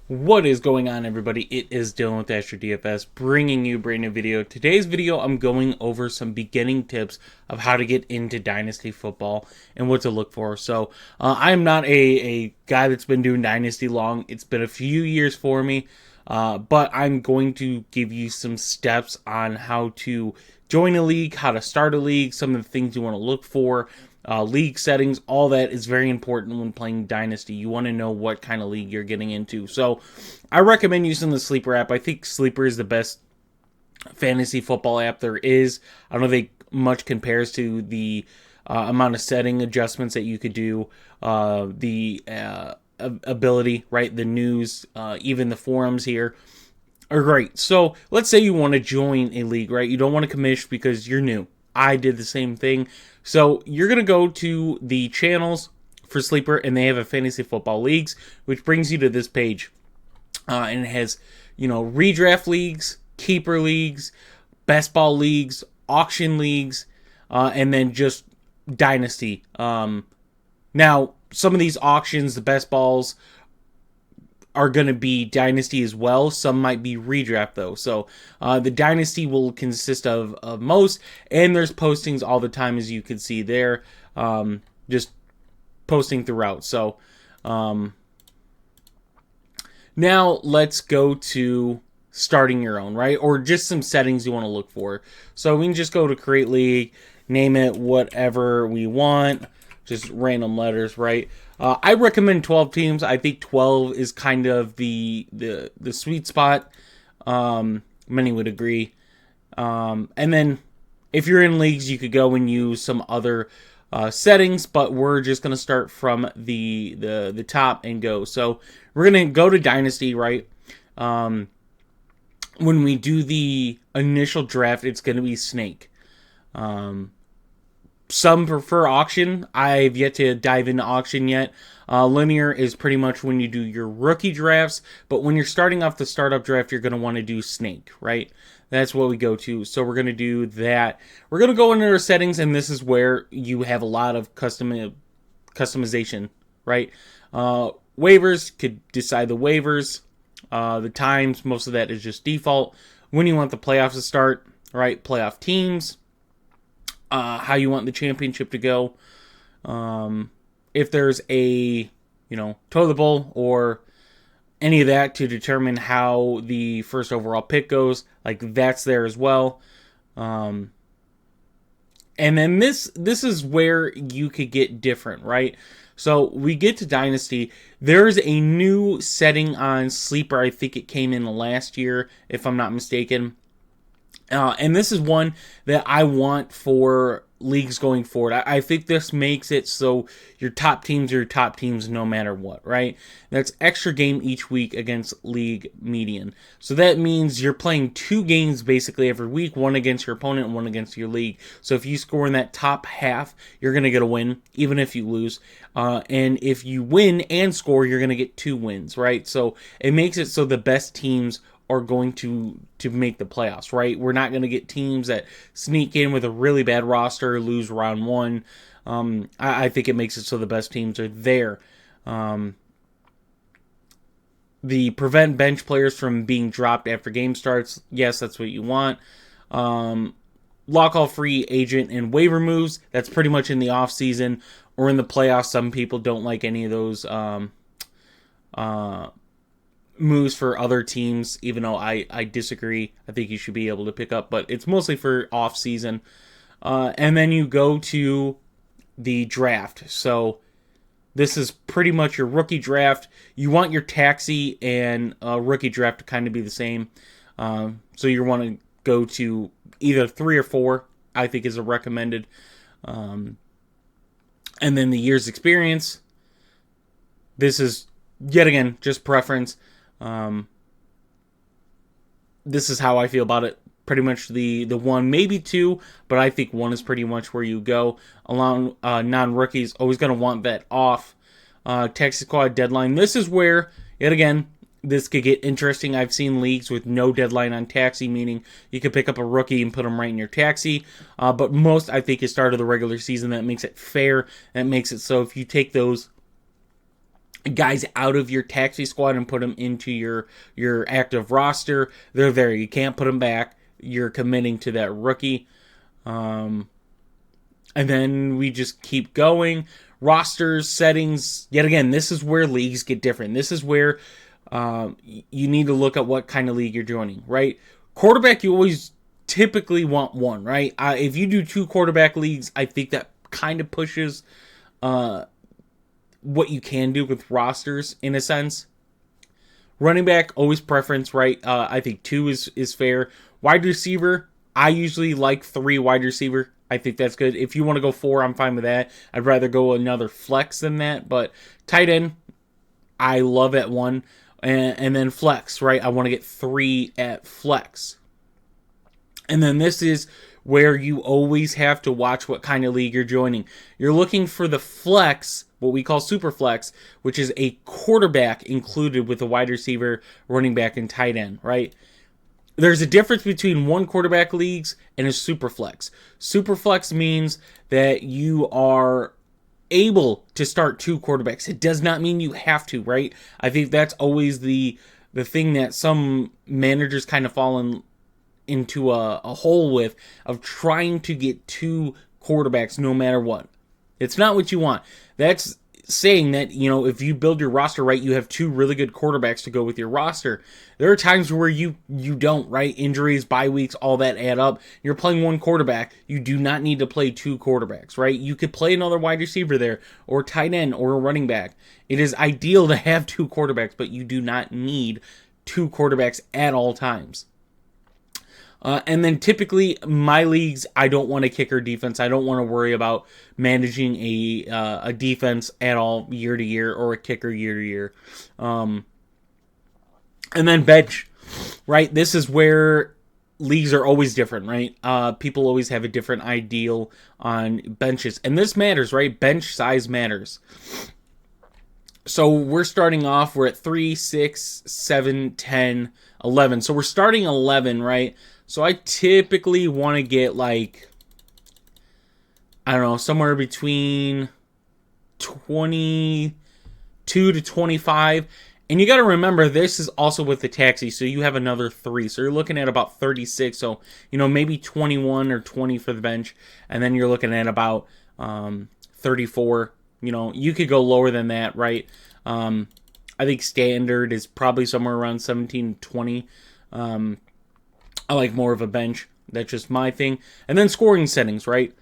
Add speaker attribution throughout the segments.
Speaker 1: What is going on, everybody? It is Dylan with Astrodfs bringing you a brand new video. Today's video, I'm going over some beginning tips of how to get into Dynasty football and what to look for. So, I'm not a guy that's been doing Dynasty long. It's been a few years for me, but I'm going to give you some steps on how to join a league, how to start a league, some of the things you want to look for. League settings, all that is very important when playing Dynasty. You want to know what kind of league you're getting into. So I recommend using the Sleeper app. I think Sleeper is the best fantasy football app there is. I don't think much compares to the amount of setting adjustments that you could do, the ability, right? The news, even the forums here are great. So let's say you want to join a league, right? You don't want to commish because you're new. I did the same thing. So you're going to go to the channels for Sleeper, and they have a fantasy football leagues, which brings you to this page. And it has, redraft leagues, keeper leagues, best ball leagues, auction leagues, and then just Dynasty. Now, some of these auctions, the best balls, are going to be Dynasty as well. Some might be redraft, though. So the Dynasty will consist of most, and there's postings all the time, as you can see there, just posting throughout. So now let's go to starting your own, right? Or just some settings you want to look for. So we can just go to Create League, name it whatever we want, just random letters, right? I recommend 12 teams. I think 12 is kind of the sweet spot. Many would agree. And then if you're in leagues, you could go and use some other settings, but we're just going to start from the top and go. So we're going to go to Dynasty, right? When we do the initial draft, it's going to be Snake. Some prefer auction. I've yet to dive into auction yet. Linear is pretty much when you do your rookie drafts, but when you're starting off the startup draft, you're going to want to do Snake, right? That's what we go to. So we're going to do that. We're going to go into our settings, and this is where you have a lot of customization, right? Waivers, could decide the waivers. The times, most of that is just default. When you want the playoffs to start, right? Playoff teams. How you want the championship to go. If there's a, total or any of that to determine how the first overall pick goes, like that's there as well. And then this is where you could get different, right? So we get to Dynasty. There's a new setting on Sleeper. I think it came in last year, if I'm not mistaken. And this is one that I want for leagues going forward. I think this makes it so your top teams are your top teams no matter what, right? That's extra game each week against league median. So that means you're playing 2 games basically every week, one against your opponent and one against your league. So if you score in that top half, you're going to get a win, even if you lose. And if you win and score, you're going to get 2 wins, right? So it makes it so the best teams are going to make the playoffs, right? We're not going to get teams that sneak in with a really bad roster, lose round 1. I think it makes it so the best teams are there. The prevent bench players from being dropped after game starts. Yes, that's what you want. Lock all free agent and waiver moves. That's pretty much in the off season or in the playoffs. Some people don't like any of those moves for other teams, even though I disagree. I think you should be able to pick up, but it's mostly for off season. And then you go to the draft. So this is pretty much your rookie draft. You want your taxi and rookie draft to kind of be the same. So you want to go to either 3 or 4, I think is a recommended. And then the year's experience. This is, yet again, just preference. This is how I feel about it. Pretty much the 1, maybe 2, but I think 1 is pretty much where you go. Along non-rookies, always going to want that off. Taxi squad deadline. This is where, yet again, this could get interesting. I've seen leagues with no deadline on taxi, meaning you could pick up a rookie and put them right in your taxi. But most, I think, is start of the regular season. That makes it fair. That makes it so if you take those guys out of your taxi squad and put them into your active roster. They're there. You can't put them back. You're committing to that rookie. And then we just keep going. Rosters, settings. Yet again, this is where leagues get different. This is where you need to look at what kind of league you're joining, right? Quarterback, you always typically want one, right? If you do 2 quarterback leagues, I think that kind of pushes what you can do with rosters in a sense. Running back, always preference, right? I think 2 is fair. Wide receiver, I usually like 3 wide receiver. I think that's good. If you want to go 4, I'm fine with that. I'd rather go another flex than that. But tight end, I love at 1. And then flex, right? I want to get 3 at flex. And then this is where you always have to watch what kind of league you're joining. You're looking for the flex, what we call super flex, which is a quarterback included with a wide receiver, running back, and tight end, right? There's a difference between 1 quarterback leagues and a super flex. Super flex means that you are able to start 2 quarterbacks. It does not mean you have to, right? I think that's always the thing that some managers kind of fall into a hole with, of trying to get 2 quarterbacks no matter what. It's not what you want. That's saying that, if you build your roster right, you have 2 really good quarterbacks to go with your roster. There are times where you don't, right? Injuries, bye weeks, all that add up. You're playing 1 quarterback. You do not need to play 2 quarterbacks, right? You could play another wide receiver there, or tight end, or a running back. It is ideal to have 2 quarterbacks, but you do not need 2 quarterbacks at all times. And then typically, my leagues, I don't want a kicker defense. I don't want to worry about managing a defense at all year to year, or a kicker year to year. And then bench, right? This is where leagues are always different, right? People always have a different ideal on benches. And this matters, right? Bench size matters. So we're starting off, we're at 3, 6, 7, 10, 11. So we're starting 11, right? So I typically want to get somewhere between 22 to 25. And you got to remember, this is also with the taxi, so you have another 3. So you're looking at about 36. So, maybe 21 or 20 for the bench. And then you're looking at about 34. You could go lower than that, right? I think standard is probably somewhere around 17, 20. I like more of a bench. That's just my thing. And then scoring settings, right?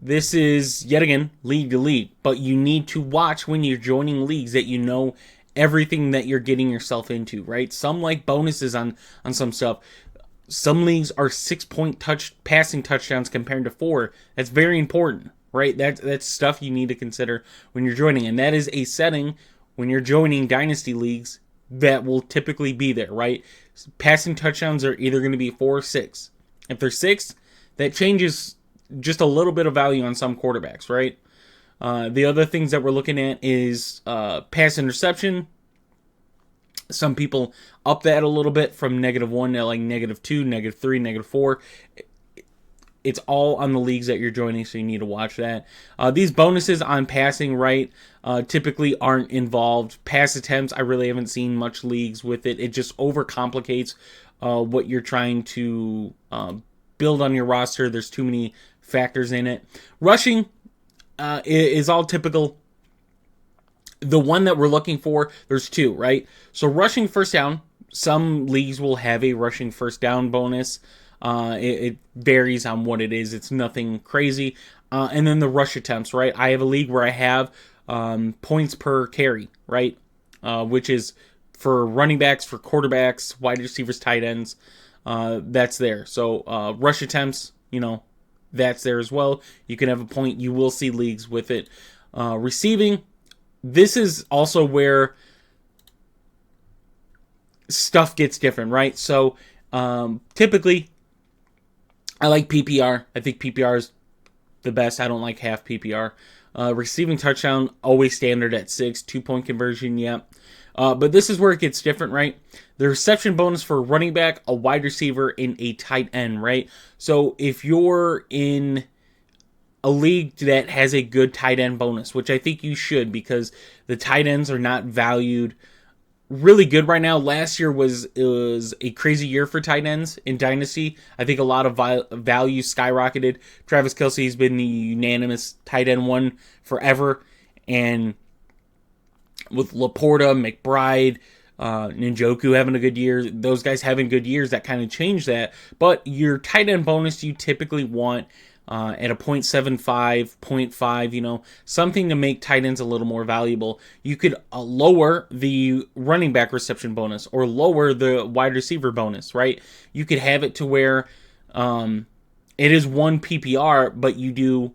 Speaker 1: This is, yet again, league to league. But you need to watch when you're joining leagues that you know everything that you're getting yourself into, right? Some like bonuses on some stuff. Some leagues are 6-point passing touchdowns compared to 4. That's very important, right? That's stuff you need to consider when you're joining. And that is a setting when you're joining Dynasty leagues that will typically be there, right? Passing touchdowns are either going to be 4 or 6. If they're 6, that changes just a little bit of value on some quarterbacks, right? The other things that we're looking at is pass interception. Some people up that a little bit from -1 to -2, -3, -4. It's all on the leagues that you're joining, so you need to watch that. These bonuses on passing, right, typically aren't involved. Pass attempts, I really haven't seen much leagues with it. It just overcomplicates what you're trying to build on your roster. There's too many factors in it. Rushing is all typical. The one that we're looking for, there's 2, right? So rushing first down, some leagues will have a rushing first down bonus. It varies on what it is. It's nothing crazy. And then the rush attempts, right? I have a league where I have points per carry, right? Which is for running backs, for quarterbacks, wide receivers, tight ends. That's there. So rush attempts, that's there as well. You can have a point. You will see leagues with it. Receiving, this is also where stuff gets different, right? So typically, I like PPR. I think PPR is the best. I don't like half PPR. Receiving touchdown, always standard at 6. 2-point conversion, yeah. But this is where it gets different, right? The reception bonus for a running back, a wide receiver, and a tight end, right? So if you're in a league that has a good tight end bonus, which I think you should, because the tight ends are not valued really good right now. Last year was a crazy year for tight ends in Dynasty. I think a lot of value skyrocketed. Travis Kelce's been the unanimous tight end one forever, and with Laporta, McBride, Njoku having a good year, those guys having good years, that kind of changed that. But your tight end bonus you typically want at a 0.75, 0.5, something to make tight ends a little more valuable. You could lower the running back reception bonus or lower the wide receiver bonus, right? You could have it to where it is 1 PPR, but you do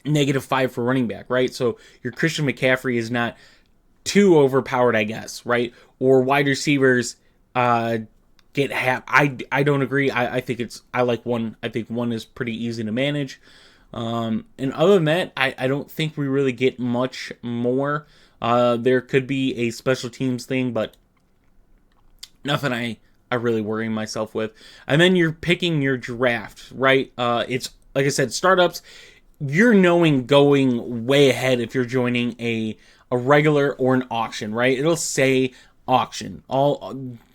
Speaker 1: -5 for running back, right? So your Christian McCaffrey is not too overpowered, I guess, right? Or wide receivers get half. I don't agree. I think I like 1. I think 1 is pretty easy to manage. And other than that, I don't think we really get much more. There could be a special teams thing, but nothing I really worry myself with. And then you're picking your draft, right? It's, like I said, startups, you're knowing going way ahead if you're joining a regular or an auction, right? It'll say auction.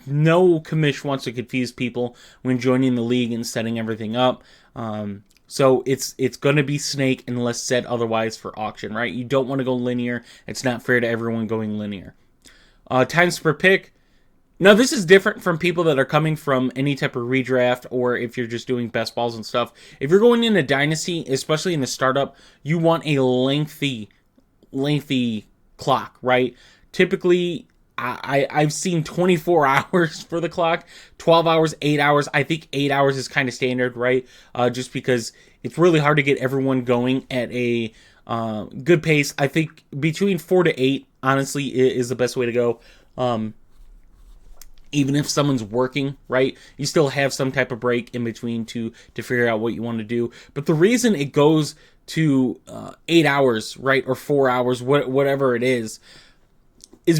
Speaker 1: No commish wants to confuse people when joining the league and setting everything up. So it's going to be snake unless said otherwise for auction, right? You don't want to go linear. It's not fair to everyone going linear. Times per pick. Now, this is different from people that are coming from any type of redraft, or if you're just doing best balls and stuff. If you're going into Dynasty, especially in the startup, you want a lengthy clock, right? Typically, I've seen 24 hours for the clock, 12 hours, 8 hours. I think 8 hours is kind of standard, right? Just because it's really hard to get everyone going at a good pace. I think between 4 to 8, honestly, is the best way to go. Even if someone's working, right, you still have some type of break in between to figure out what you want to do. But the reason it goes to 8 hours, right, or 4 hours, whatever it is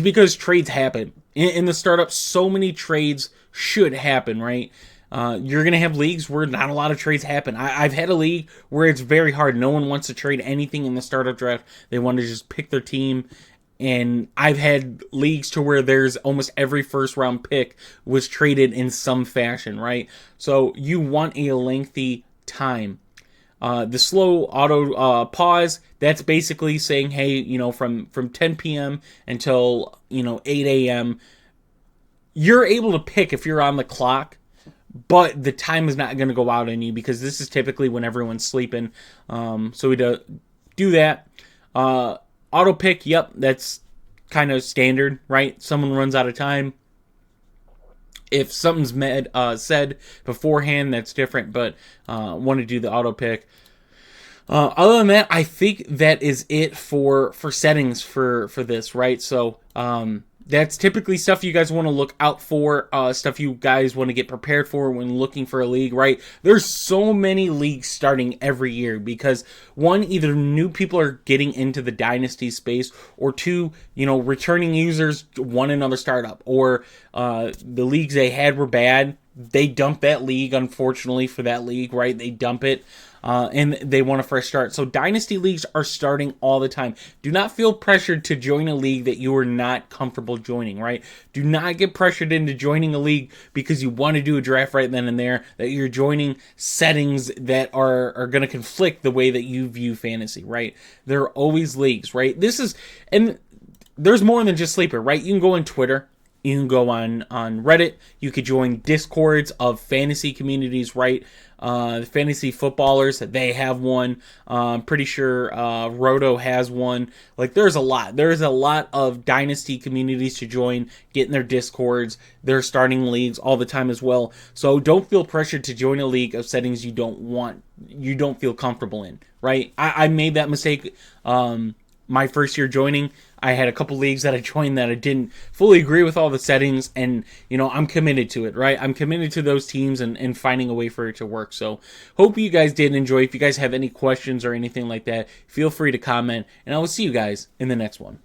Speaker 1: because trades happen. In the startup, so many trades should happen, right? You're going to have leagues where not a lot of trades happen. I've had a league where it's very hard. No one wants to trade anything in the startup draft. They want to just pick their team. And I've had leagues to where there's almost every first round pick was traded in some fashion, right? So you want a lengthy time. The slow auto pause, that's basically saying, hey, from 10 p.m. until, 8 a.m., you're able to pick if you're on the clock, but the time is not going to go out on you because this is typically when everyone's sleeping. So we do that. Auto pick, yep, that's kind of standard, right? Someone runs out of time. If something's said beforehand, that's different, but want to do the auto pick. Other than that, I think that is it for settings for this, right? So that's typically stuff you guys want to look out for, stuff you guys want to get prepared for when looking for a league, right? There's so many leagues starting every year because, one, either new people are getting into the Dynasty space, or two, returning users want another startup, or the leagues they had were bad. They dump that league, unfortunately, for that league, right? They dump it. And they want a fresh start. So Dynasty leagues are starting all the time. Do not feel pressured to join a league that you are not comfortable joining, right? Do not get pressured into joining a league because you want to do a draft right then and there, that you're joining settings that are going to conflict the way that you view fantasy, right? There are always leagues, right? And there's more than just Sleeper, right? You can go on Twitter. You can go on Reddit. You could join Discords of fantasy communities, right? Fantasy footballers, they have one. I'm pretty sure Roto has one. Like, there's a lot. There's a lot of Dynasty communities to join, get in their Discords. They're starting leagues all the time as well. So don't feel pressured to join a league of settings you don't feel comfortable in, right? I made that mistake my first year joining. I had a couple leagues that I joined that I didn't fully agree with all the settings, and I'm committed to it, right? I'm committed to those teams and finding a way for it to work. So hope you guys did enjoy. If you guys have any questions or anything like that, feel free to comment, and I will see you guys in the next one.